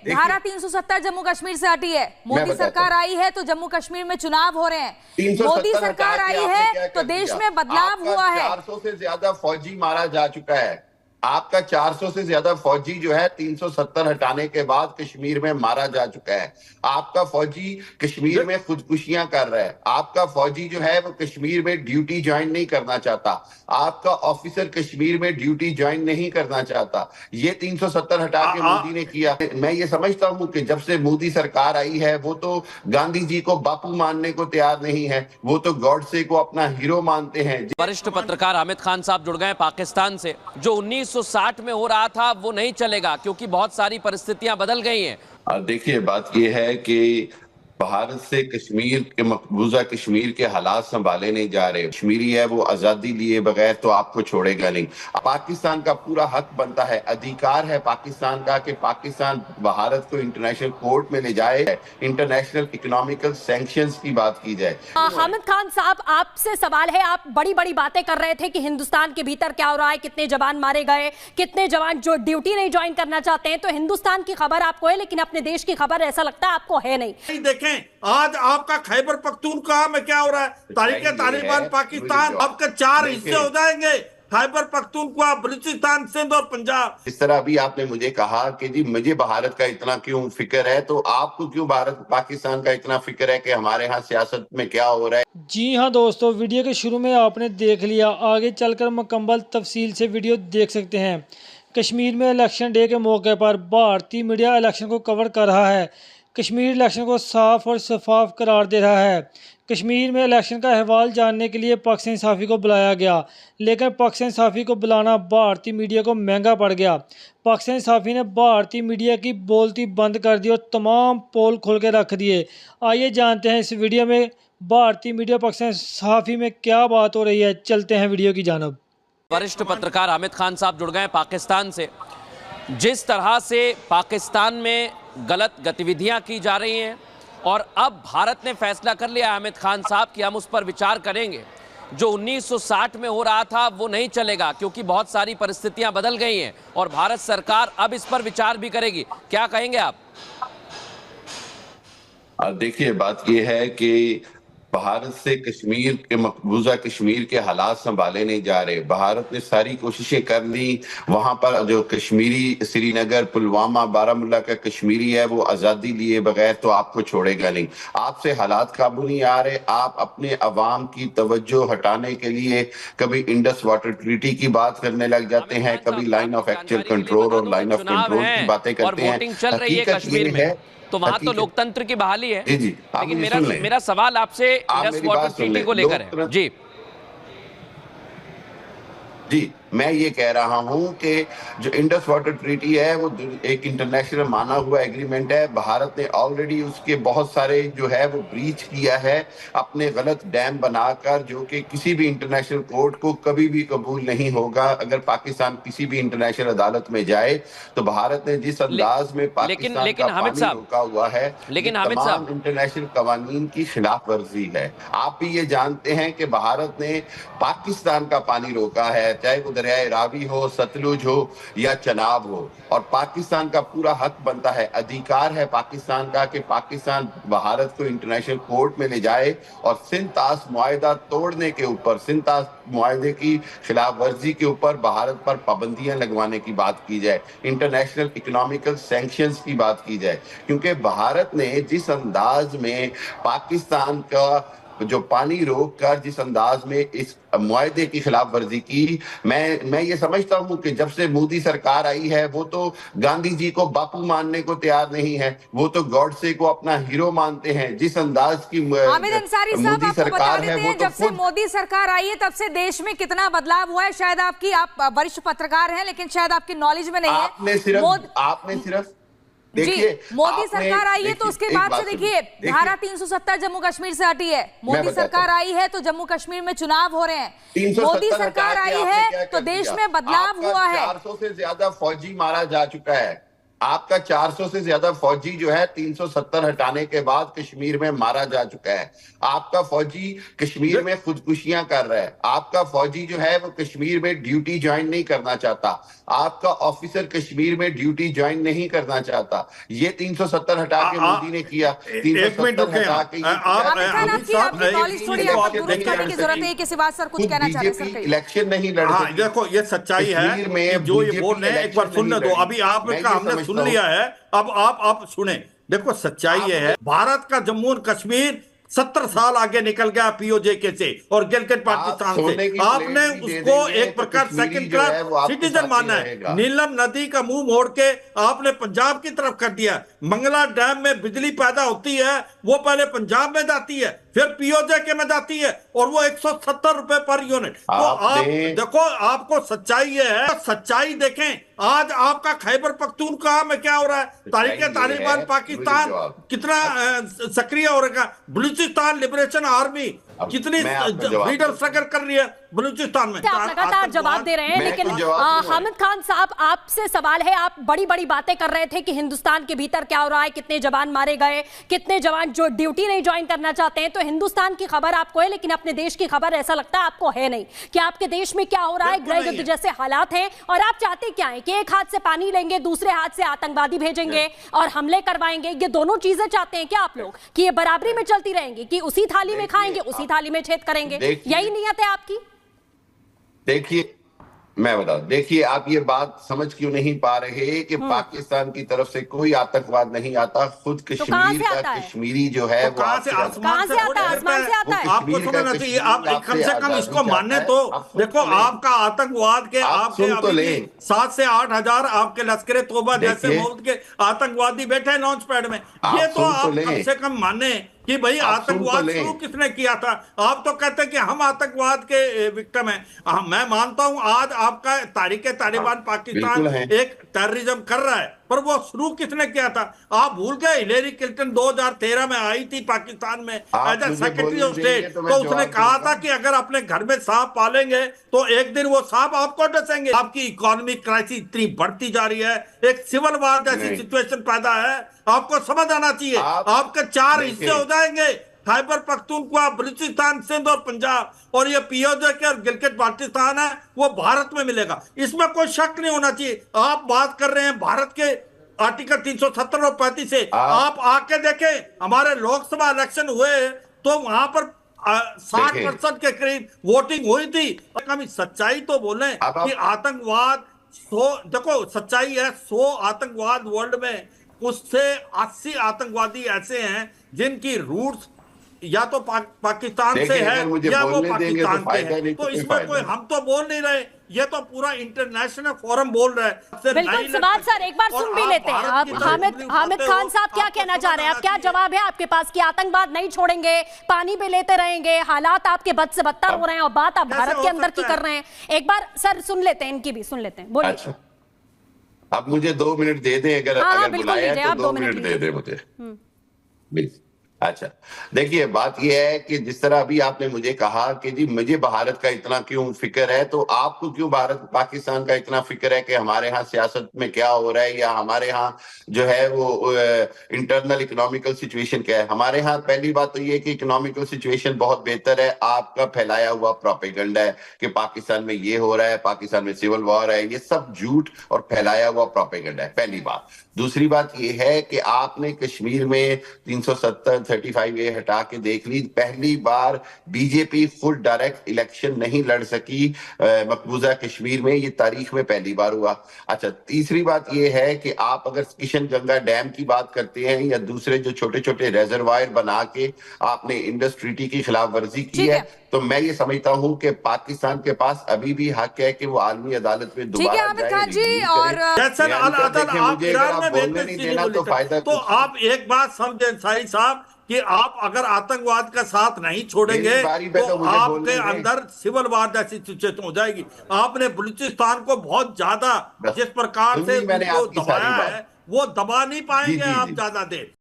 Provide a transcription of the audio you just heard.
धारा 370 जम्मू कश्मीर से हटी है। मोदी सरकार आई है तो जम्मू कश्मीर में चुनाव हो रहे हैं। मोदी सरकार आई है तो देश में बदलाव हुआ है। 400 से ज्यादा फौजी मारा जा चुका है। आपका 400 से ज्यादा फौजी जो है 370 हटाने के बाद कश्मीर में मारा जा चुका है। आपका फौजी कश्मीर में खुदकुशियां कर रहा है। आपका फौजी जो है वो कश्मीर में ड्यूटी ज्वाइन नहीं करना चाहता। आपका ऑफिसर कश्मीर में ड्यूटी ज्वाइन नहीं करना चाहता। ये 370 हटा के मोदी ने किया। मैं ये समझता हूँ कि जब से मोदी सरकार आई है वो तो गांधी जी को बापू मानने को तैयार नहीं है, वो तो गॉडसे को अपना हीरो मानते हैं। वरिष्ठ पत्रकार हामिद खान साहब जुड़ गए पाकिस्तान से। जो 1960 में हो रहा था वो नहीं चलेगा क्योंकि बहुत सारी परिस्थितियां बदल गई हैं। देखिए, बात यह है कि भारत से कश्मीर के मकबूजा कश्मीर के हालात संभाले नहीं जा रहे। कश्मीरी है वो आजादी लिए बगैर तो आपको छोड़ेगा नहीं। पाकिस्तान का पूरा हक बनता है, अधिकार है पाकिस्तान का कि पाकिस्तान भारत को इंटरनेशनल कोर्ट में ले जाए, इंटरनेशनल इकोनॉमिकल सैंक्शंस की बात की जाए। हामिद खान साहब, आपसे सवाल है, आप बड़ी बड़ी बातें कर रहे थे कि हिंदुस्तान के भीतर क्या हो रहा है, कितने जवान मारे गए, कितने जवान जो ड्यूटी नहीं ज्वाइन करना चाहते हैं। तो हिंदुस्तान की खबर आपको है लेकिन अपने देश की खबर ऐसा लगता है आपको है नहीं। देखें आज आपका खैबर पख्तूनख्वा में क्या हो रहा है, तालिबान पाकिस्तान आपके 4 हिस्से हो जाएंगे, खैबर पख्तूनख्वा, बलूचिस्तान, सिंध और पंजाब। इस तरह अभी आपने मुझे कहा कि जी मुझे भारत का इतना क्यों फिक्र है, तो आपको क्यों भारत पाकिस्तान का इतना फिक्र है कि हमारे यहाँ सियासत में क्या हो रहा है। जी हाँ दोस्तों, वीडियो के शुरू में आपने देख लिया, आगे चलकर मुकम्मल तफसील से वीडियो देख सकते हैं। कश्मीर में इलेक्शन डे के मौके पर भारतीय मीडिया इलेक्शन को कवर कर रहा है। कश्मीर इलेक्शन को साफ और शफाफ करार दे रहा है। कश्मीर में इलेक्शन का अहवाल जानने के लिए पाकिस्तानी सहाफ़ी को बुलाया गया, लेकिन पाकिस्तानी सहाफ़ी को बुलाना भारतीय मीडिया को महंगा पड़ गया। पाकिस्तानी सहाफ़ी ने भारतीय मीडिया की बोलती बंद कर दी और तमाम पोल खोल के रख दिए। आइए जानते हैं इस वीडियो में भारतीय मीडिया पाकिस्तानी सहाफ़ी में क्या बात हो रही है। चलते हैं वीडियो की जानब। वरिष्ठ पत्रकार हामिद खान साहब जुड़ गए पाकिस्तान से। जिस तरह से पाकिस्तान में गलत गतिविधियां की जा रही हैं और अब भारत ने फैसला कर लिया हामिद खान साहब कि हम उस पर विचार करेंगे। जो 1960 में हो रहा था वो नहीं चलेगा क्योंकि बहुत सारी परिस्थितियां बदल गई हैं और भारत सरकार अब इस पर विचार भी करेगी। क्या कहेंगे आप? देखिए, बात यह है कि भारत से कश्मीर के मकबूजा कश्मीर के हालात संभाले नहीं जा रहे। भारत ने सारी कोशिशें कर ली, वहां पर जो कश्मीरी श्रीनगर, पुलवामा, बारामूला का कश्मीरी है वो आजादी लिए बगैर तो आपको छोड़ेगा नहीं। आपसे हालात काबू नहीं आ रहे। आप अपने अवाम की तवज्जो हटाने के लिए कभी इंडस वाटर ट्रीटी की बात करने लग जाते हैं, कभी लाइन ऑफ एक्चुअल कंट्रोल और लाइन ऑफ कंट्रोल की बातें करते हैं। हकीकत ये है तो वहां तो लोकतंत्र की बहाली है। जी, लेकिन मेरा सवाल आपसे इंडस वाटर ट्रीटी को लेकर है। जी, मैं ये कह रहा हूं कि जो इंडस वाटर ट्रीटी है वो एक इंटरनेशनल माना हुआ एग्रीमेंट है। भारत ने ऑलरेडी उसके बहुत सारे जो है वो ब्रीच किया है, अपने गलत डैम बनाकर, जो कि किसी भी इंटरनेशनल कोर्ट को कभी भी कबूल नहीं होगा। अगर पाकिस्तान किसी भी इंटरनेशनल अदालत में जाए तो भारत ने जिस अंदाज में पाकिस्तान का पानी रोका हुआ है, लेकिन तमाम इंटरनेशनल कवानीन की खिलाफ वर्जी है। आप भी ये जानते हैं कि भारत ने पाकिस्तान का पानी रोका है, चाहे वो दरियाए रावी हो, सतलुज हो या चनाब हो, और पाकिस्तान का पूरा हक बनता है, अधिकार है पाकिस्तान का कि पाकिस्तान भारत को इंटरनेशनल कोर्ट में ले जाए और सिंध ताश मुआहदा तोड़ने के ऊपर, सिंध ताश मुआहदे की खिलाफ वर्जी के ऊपर भारत पर पाबंदियां लगवाने की बात की जाए, इंटरनेशनल इकोनॉमिकल सैंक्शंस की बात की जाए। क्योंकि भारत ने जिस अंदाज में पाकिस्तान का जो पानी रोक कर जिस अंदाज में इस मुआहदे की खिलाफ वर्जी की, मैं ये समझता हूँ कि जब से मोदी सरकार आई है वो तो गांधी जी को बापू मानने को तैयार नहीं है, वो तो गॉडसे को अपना हीरो मानते हैं। जिस अंदाज की हामिद अंसारी साहब, आपको बता देते हैं जब से मोदी सरकार आई है तब से देश में कितना बदलाव हुआ है। शायद आप वरिष्ठ पत्रकार हैं लेकिन शायद आपकी नॉलेज में नहीं है। आपने सिर्फ जी, मोदी सरकार आई है तो उसके बाद से देखिए धारा 370 जम्मू कश्मीर से हटी है। मोदी सरकार आई है तो जम्मू कश्मीर में चुनाव हो रहे हैं। मोदी सरकार आई है तो देश में बदलाव हुआ है। 400 से ज्यादा फौजी मारा जा चुका है। आपका 400 से ज्यादा फौजी जो है 370 हटाने के बाद कश्मीर में मारा जा चुका है। आपका फौजी कश्मीर में खुदकुशियां कर रहा है। आपका फौजी जो है वो कश्मीर में ड्यूटी ज्वाइन नहीं करना चाहता। आपका ऑफिसर कश्मीर में ड्यूटी ज्वाइन नहीं करना चाहता। ये 370 हटा के मोदी ने किया। 370 हटा के इलेक्शन नहीं लड़। देखो ये सच्चाई है में जो ये बोल रहे हैं, एक बार सुनने दो। अभी आपका हमने सुन लिया है, अब आप सुने। देखो सच्चाई ये है, भारत का जम्मू और कश्मीर 70 साल आगे निकल गया पीओजे से और गिलगित पाकिस्तान से। आपने उसको एक प्रकार सेकंड क्लास सिटीजन माना है। नीलम नदी का मुंह मोड़ के आपने पंजाब की तरफ कर दिया। मंगला डैम में बिजली पैदा होती है, वो पहले पंजाब में जाती है, फिर पीओजे के में जाती है, और वो 170 रुपए पर यूनिट। तो आप देखो, आपको सच्चाई ये है, सच्चाई देखें। आज आपका खैबर पख्तूनख्वा में क्या हो रहा है? तारीख तालिबान पाकिस्तान कितना सक्रिय हो रहा है। बलूचिस्तान लिबरेशन आर्मी कितनी फ्रीडम स्ट्रगल कर रही है बलूचिस्तान में। आप लगातार जवाब दे रहे हैं, लेकिन हामिद खान साहब, आपसे सवाल है। आप बड़ी बड़ी बातें कर रहे थे कि हिंदुस्तान के भीतर क्या हो रहा है, कितने जवान मारे गए, कितने जवान जो ड्यूटी नहीं ज्वाइन करना चाहते हैं। तो हिंदुस्तान की खबर आपको है, लेकिन अपने देश की खबर ऐसा लगता है आपको है नहीं कि आपके देश में क्या हो रहा है। गृह युद्ध जैसे हालात हैं, और आप चाहते क्या है कि एक हाथ से पानी लेंगे, दूसरे हाथ से आतंकवादी भेजेंगे और हमले करवाएंगे। ये दोनों चीजें चाहते हैं क्या आप लोग, कि ये बराबरी में चलती रहेंगी, कि उसी थाली में खाएंगे, उसी थाली में छेद करेंगे? यही नियत है आपकी? देखिए, मैं बता, देखिए आप ये बात समझ क्यों नहीं पा रहे कि पाकिस्तान की तरफ से कोई आतंकवाद नहीं आता। खुद कश्मीर का कश्मीरी जो है वो कहां से आसमान से आता है? आपको समझना चाहिए। आप कम से कम इसको मानने तो देखो, आपका आतंकवाद के आपके 7 से 8 हजार आपके लश्कर तोबा जैसे मुल्क के आतंकवादी बैठे लॉन्च पैड में। ये तो आप कम से कम माने कि भाई आतंकवाद शुरू किसने किया था। आप तो कहते हैं कि हम आतंकवाद के विक्टिम हैं। मैं मानता हूं आज आपका तारीख तालिबान पाकिस्तान एक टेररिज्म कर रहा है, पर वो शुरू किसने किया था? आप भूल गए? हिलेरी क्लिंटन 2013 में आई थी पाकिस्तान में as a secretary of state, तो उसने कहा था कि अगर अपने घर में सांप पालेंगे तो एक दिन वो सांप आपको डसेंगे। आपकी इकोनॉमिक क्राइसिस इतनी बढ़ती जा रही है, एक सिविल वार जैसी सिचुएशन पैदा है। आपको समझ आना चाहिए, आपके 4 हिस्से हो जाएंगे, खैबर पख्तूनख्वा, बलूचिस्तान, सिंध और पंजाब, और ये पीओजे के और गिलगित बाल्टिस्तान है वो भारत में मिलेगा। इसमें कोई शक नहीं होना चाहिए। आप बात कर रहे हैं भारत के आर्टिकल 370 और 35 से। आप आके देखें, हमारे लोकसभा इलेक्शन हुए तो वहां पर 60% के करीब वोटिंग हुई थी। हम सच्चाई तो बोले कि आतंकवाद 100, देखो सच्चाई है, 100 आतंकवाद वर्ल्ड में, उससे 80 आतंकवादी ऐसे हैं जिनकी रूट्स या तो पाकिस्तान से है या वो पाकिस्तान के हैं। तो इसमें कोई हम तो बोल नहीं रहे, ये तो पूरा इंटरनेशनल फोरम बोल रहा है। बिल्कुल सवाल सर एक बार सुन भी लेते हैं। आप हामिद खान साहब क्या कहना चाह रहे हैं? आप क्या जवाब है आपके पास कि आतंकवाद नहीं छोड़ेंगे, पानी पे लेते रहेंगे, हालात आपके बद से बदतर हो रहे हैं, और बात आप भारत के अंदर की कर रहे हैं? एक बार सर सुन लेते हैं, इनकी भी सुन लेते हैं, बोलिए। अब मुझे 2 मिनट दे दें, अगर बुलाया है तो 2 मिनट दे दें मुझे प्लीज। अच्छा, देखिए बात यह है कि जिस तरह अभी आपने मुझे कहा कि जी मुझे भारत का इतना क्यों फिक्र है, तो आपको क्यों भारत पाकिस्तान का इतना फिक्र है कि हमारे यहाँ सियासत में क्या हो रहा है, या हमारे यहाँ जो है वो इंटरनल इकोनॉमिकल सिचुएशन क्या है। हमारे यहाँ पहली बात तो ये कि इकोनॉमिकल सिचुएशन बहुत बेहतर है। आपका फैलाया हुआ प्रोपेगेंडा है कि पाकिस्तान में ये हो रहा है, पाकिस्तान में सिविल वॉर है, ये सब झूठ और फैलाया हुआ प्रोपेगेंडा है, पहली बात। दूसरी बात ये है कि आपने कश्मीर में 370 35A हटा के देख ली। पहली बार बीजेपी खुद डायरेक्ट इलेक्शन नहीं लड़ सकी मकबूजा कश्मीर में, ये तारीख में पहली बार हुआ। अच्छा, तीसरी बात ये है कि आप अगर किशन गंगा डैम की बात करते हैं या दूसरे जो छोटे छोटे रेजरवायर बना के आपने इंडस ट्रीटी की खिलाफ वर्जी की है, तो मैं ये समझता हूँ कि पाकिस्तान के पास अभी भी हक है कि वो आलमी अदालत में दोबारा जाए। तो फायदा, तो आप एक बात समझें साहिब साहब कि आप अगर आतंकवाद का साथ नहीं छोड़ेंगे तो आपके अंदर सिविल वार जैसी सिचुएशन हो जाएगी। आपने बलूचिस्तान को बहुत ज्यादा जिस प्रकार से दबाया है वो दबा नहीं पाएंगे आप ज्यादा देर।